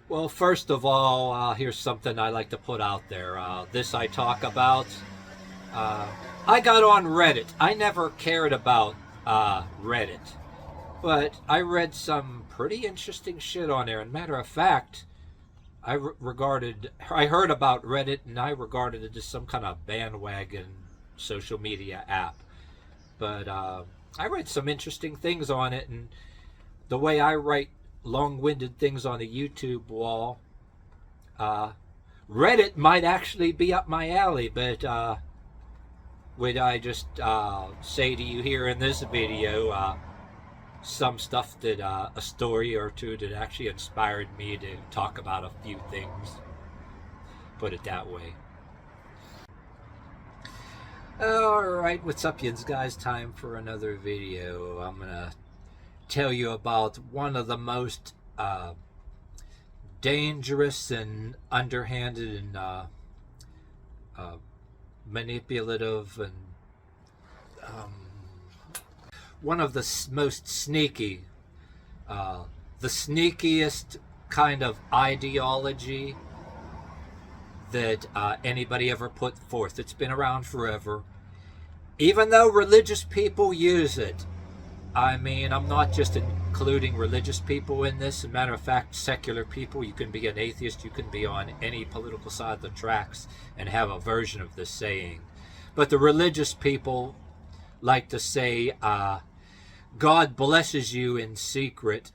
Well, first of all, here's something I like to put out there. This I talk about. Uh, I got on Reddit. I never cared about Reddit, but I read some pretty interesting shit on there. And matter of fact, I heard about Reddit and I regarded it as some kind of bandwagon social media app. But I read some interesting things on it, and the way I write long-winded things on the YouTube wall, uh, Reddit might actually be up my alley. But would I just say to you here in this video some stuff that a story or two that actually inspired me to talk about a few things? Put it that way. Alright, what's up, yins guys? Time for another video. I'm gonna tell you about one of the most dangerous and underhanded and manipulative and one of the most sneaky, the sneakiest kind of ideology that anybody ever put forth. It's been around forever. Even though religious people use it, I mean, I'm not just including religious people in this. As a matter of fact, secular people, you can be an atheist, you can be on any political side of the tracks and have a version of this saying. But the religious people like to say, God blesses you in secret.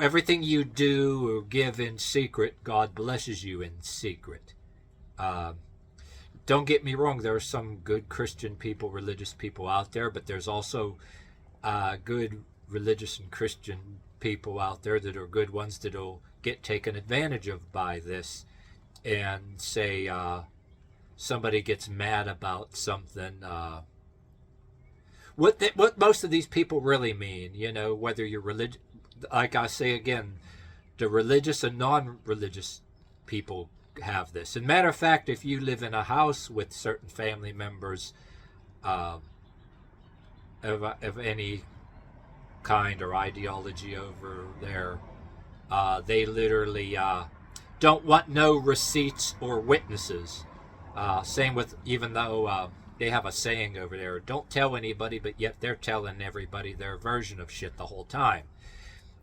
Everything you do or give in secret, God blesses you in secret. Don't get me wrong, there are some good Christian people, religious people out there, but there's also good religious and Christian people out there that are good ones that'll get taken advantage of by this. And say somebody gets mad about something, what most of these people really mean, you know, whether you're religious, like I say again, the religious and non-religious people have this. And matter of fact, if you live in a house with certain family members of any kind or ideology over there, they literally don't want no receipts or witnesses. Same with, even though they have a saying over there, don't tell anybody, but yet they're telling everybody their version of shit the whole time.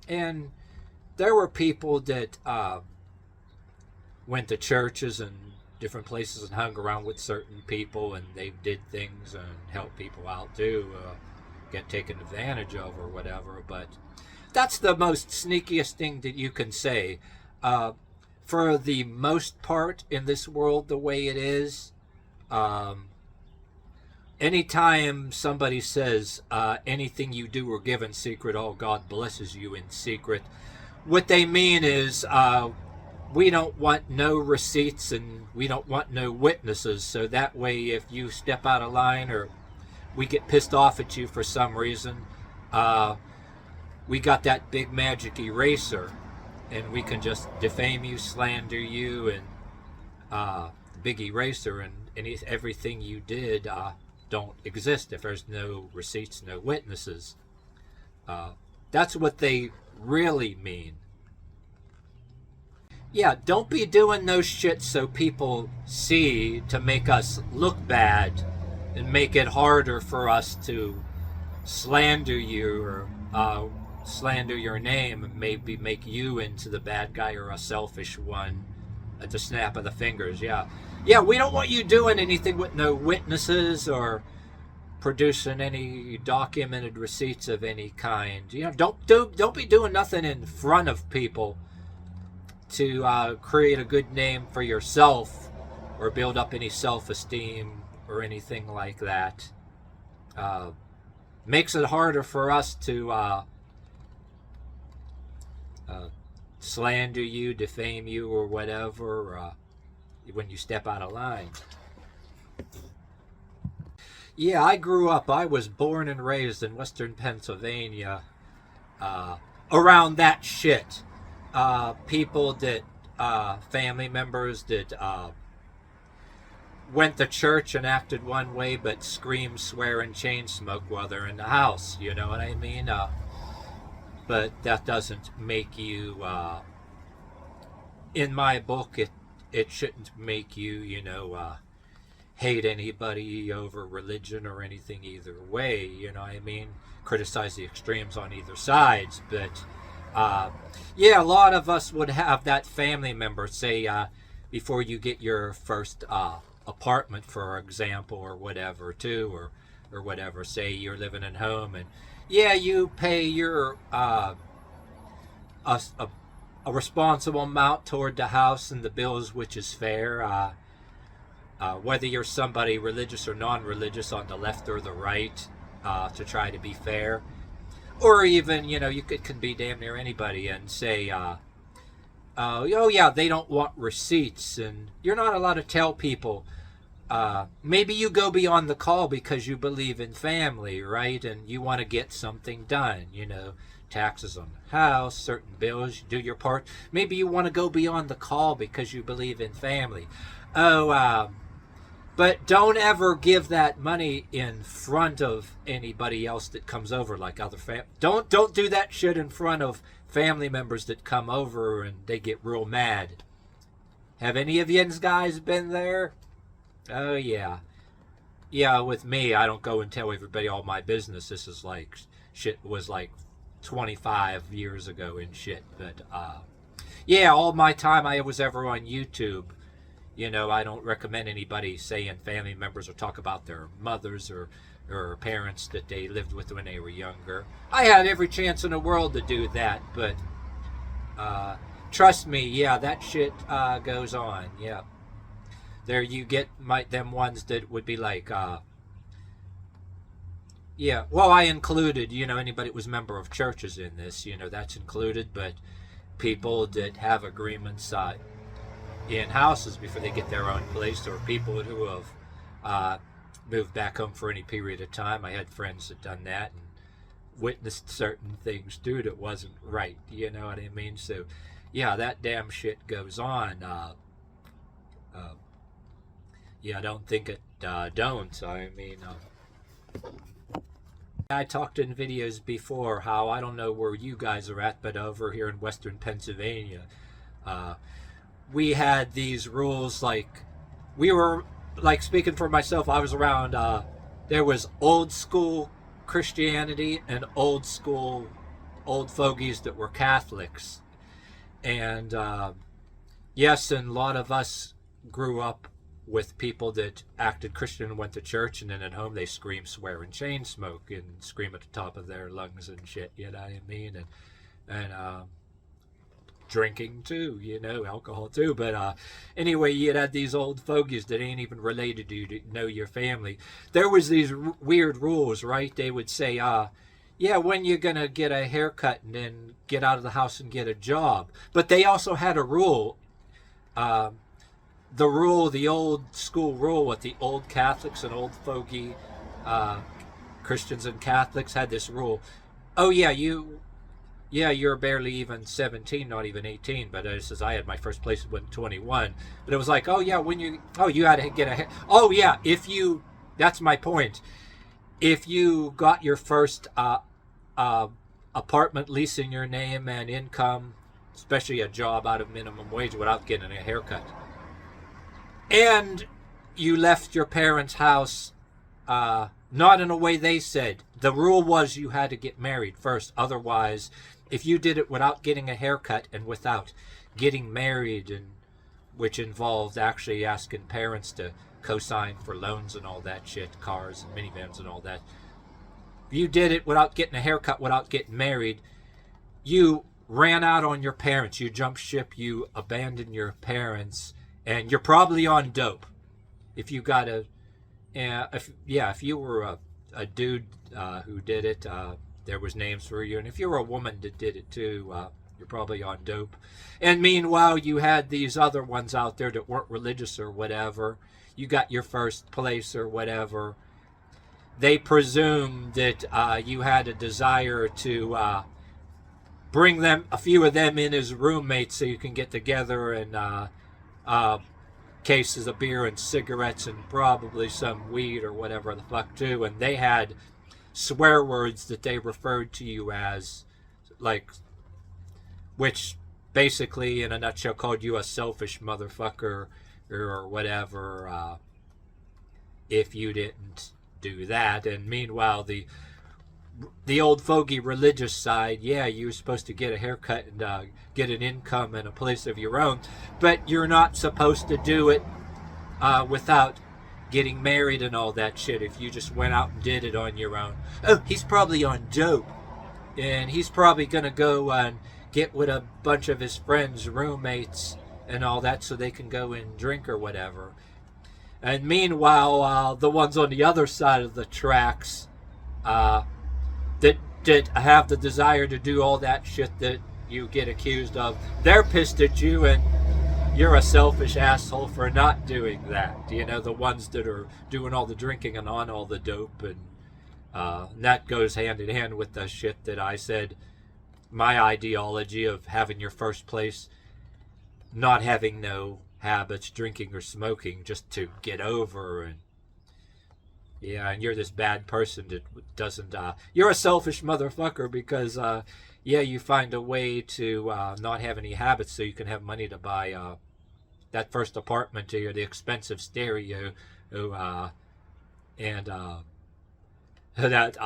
And there were people that went to churches and different places and hung around with certain people, and they did things and helped people out too, get taken advantage of or whatever. But that's the most sneakiest thing that you can say. For the most part in this world, the way it is, anytime somebody says anything you do or give in secret, oh, God blesses you in secret, what they mean is we don't want no receipts and we don't want no witnesses, so that way if you step out of line or we get pissed off at you for some reason, we got that big magic eraser and we can just defame you, slander you, and the big eraser, and everything you did don't exist if there's no receipts, no witnesses. That's what they really mean. Yeah, don't be doing no shit so people see to make us look bad and make it harder for us to slander you or slander your name and maybe make you into the bad guy or a selfish one at the snap of the fingers. Yeah, we don't want you doing anything with no witnesses or producing any documented receipts of any kind. You know, don't be doing nothing in front of people to create a good name for yourself or build up any self-esteem or anything like that. Makes it harder for us to slander you, defame you, or whatever when you step out of line. Yeah, I was born and raised in Western Pennsylvania around that shit. People that, family members that went to church and acted one way but scream, swear, and chain smoke while they're in the house. You know what I mean? But that doesn't make you in my book, it shouldn't make you, hate anybody over religion or anything either way. You know what I mean? Criticize the extremes on either sides. But, yeah, a lot of us would have that family member say, before you get your first apartment, for example, or whatever, too, or whatever, say you're living at home and, yeah, you pay your a responsible amount toward the house and the bills, which is fair. Whether you're somebody religious or non-religious on the left or the right, to try to be fair, or even you could be damn near anybody and say, oh yeah, they don't want receipts, and you're not allowed to tell people. Maybe you go beyond the call because you believe in family, right? And you want to get something done, taxes on the house, certain bills, you do your part. Maybe you want to go beyond the call because you believe in family. But don't ever give that money in front of anybody else that comes over, like other Don't do that shit in front of family members that come over and they get real mad. Have any of you guys been there? Oh yeah. Yeah, with me, I don't go and tell everybody all my business. This is like shit was like 25 years ago and shit. But yeah, all my time I was ever on YouTube, I don't recommend anybody saying family members or talk about their mothers or parents that they lived with when they were younger. I had every chance in the world to do that, but trust me, yeah, that shit goes on. Yeah, there you get them ones that would be like, yeah, well, I included, anybody that was a member of churches in this, that's included, but people that have agreements in houses before they get their own place, or people who have moved back home for any period of time. I had friends that done that and witnessed certain things too that wasn't right, you know what I mean? So yeah, that damn shit goes on. Yeah, I don't think it don't. I mean, I talked in videos before how I don't know where you guys are at, but over here in Western Pennsylvania, we had these rules. Like, we were, like, speaking for myself, I was around, there was old school Christianity and old fogies that were Catholics. And yes, and a lot of us grew up with people that acted Christian and went to church, and then at home they scream, swear, and chain smoke and scream at the top of their lungs and shit, you know what I mean? And drinking too, alcohol too. But anyway, you'd had these old fogies that ain't even related to you, to know your family. There was these weird rules, right? They would say, yeah, when you're gonna get a haircut and then get out of the house and get a job. But they also had a rule, the old school rule with the old Catholics and old fogey Christians and Catholics had this rule. Oh yeah, you're barely even 17, not even 18. But it says I had my first place when 21. But it was like, oh yeah, you had to get a hair. Oh yeah, that's my point. If you got your first apartment lease in your name and income, especially a job out of minimum wage without getting a haircut, and you left your parents' house, not in a way they said. The rule was you had to get married first. Otherwise, if you did it without getting a haircut and without getting married, and which involved actually asking parents to co-sign for loans and all that shit, cars and minivans and all that. If you did it without getting a haircut, without getting married, you ran out on your parents. You jumped ship. You abandoned your parents. And you're probably on dope. If you got if you were a dude who did it, there was names for you. And if you were a woman that did it too, you're probably on dope. And meanwhile, you had these other ones out there that weren't religious or whatever. You got your first place or whatever. They presumed that you had a desire to bring a few of them in as roommates so you can get together and cases of beer and cigarettes and probably some weed or whatever the fuck too. And they had swear words that they referred to you as, like, which basically, in a nutshell, called you a selfish motherfucker or whatever if you didn't do that. And meanwhile, the old fogey religious side, yeah, you were supposed to get a haircut and get an income and a place of your own, but you're not supposed to do it without getting married and all that shit. If you just went out and did it on your own, oh, he's probably on dope, and he's probably gonna go and get with a bunch of his friends, roommates, and all that, so they can go and drink or whatever. And meanwhile, the ones on the other side of the tracks that have the desire to do all that shit that you get accused of, they're pissed at you, and you're a selfish asshole for not doing that. You know, the ones that are doing all the drinking and on all the dope, and that goes hand in hand with the shit that I said, my ideology of having your first place, not having no habits, drinking or smoking, just to get over. And yeah, and you're this bad person that doesn't you're a selfish motherfucker because yeah, you find a way to not have any habits so you can have money to buy that first apartment or the expensive stereo and that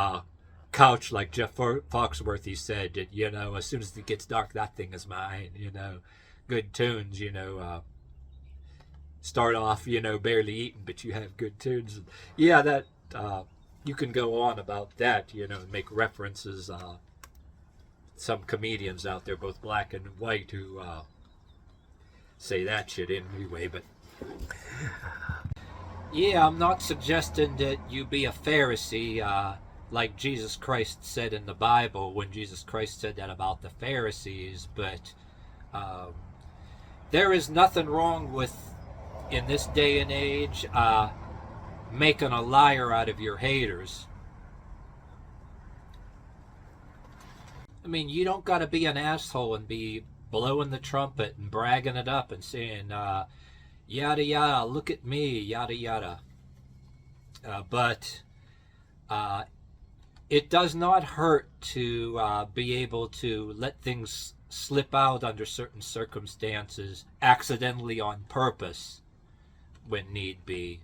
couch, like Jeff Foxworthy said, that, you know, as soon as it gets dark, that thing is mine. You know, good tunes, you know, start off, you know, barely eating, but you have good tunes. Yeah, that you can go on about that, you know, and make references. Some comedians out there, both black and white, who say that shit anyway. But yeah, I'm not suggesting that you be a Pharisee, like Jesus Christ said in the Bible, when Jesus Christ said that about the Pharisees. But there is nothing wrong with, in this day and age, making a liar out of your haters. I mean, you don't got to be an asshole and be blowing the trumpet and bragging it up and saying, yada yada, look at me, yada yada. But it does not hurt to be able to let things slip out under certain circumstances, accidentally on purpose, when need be.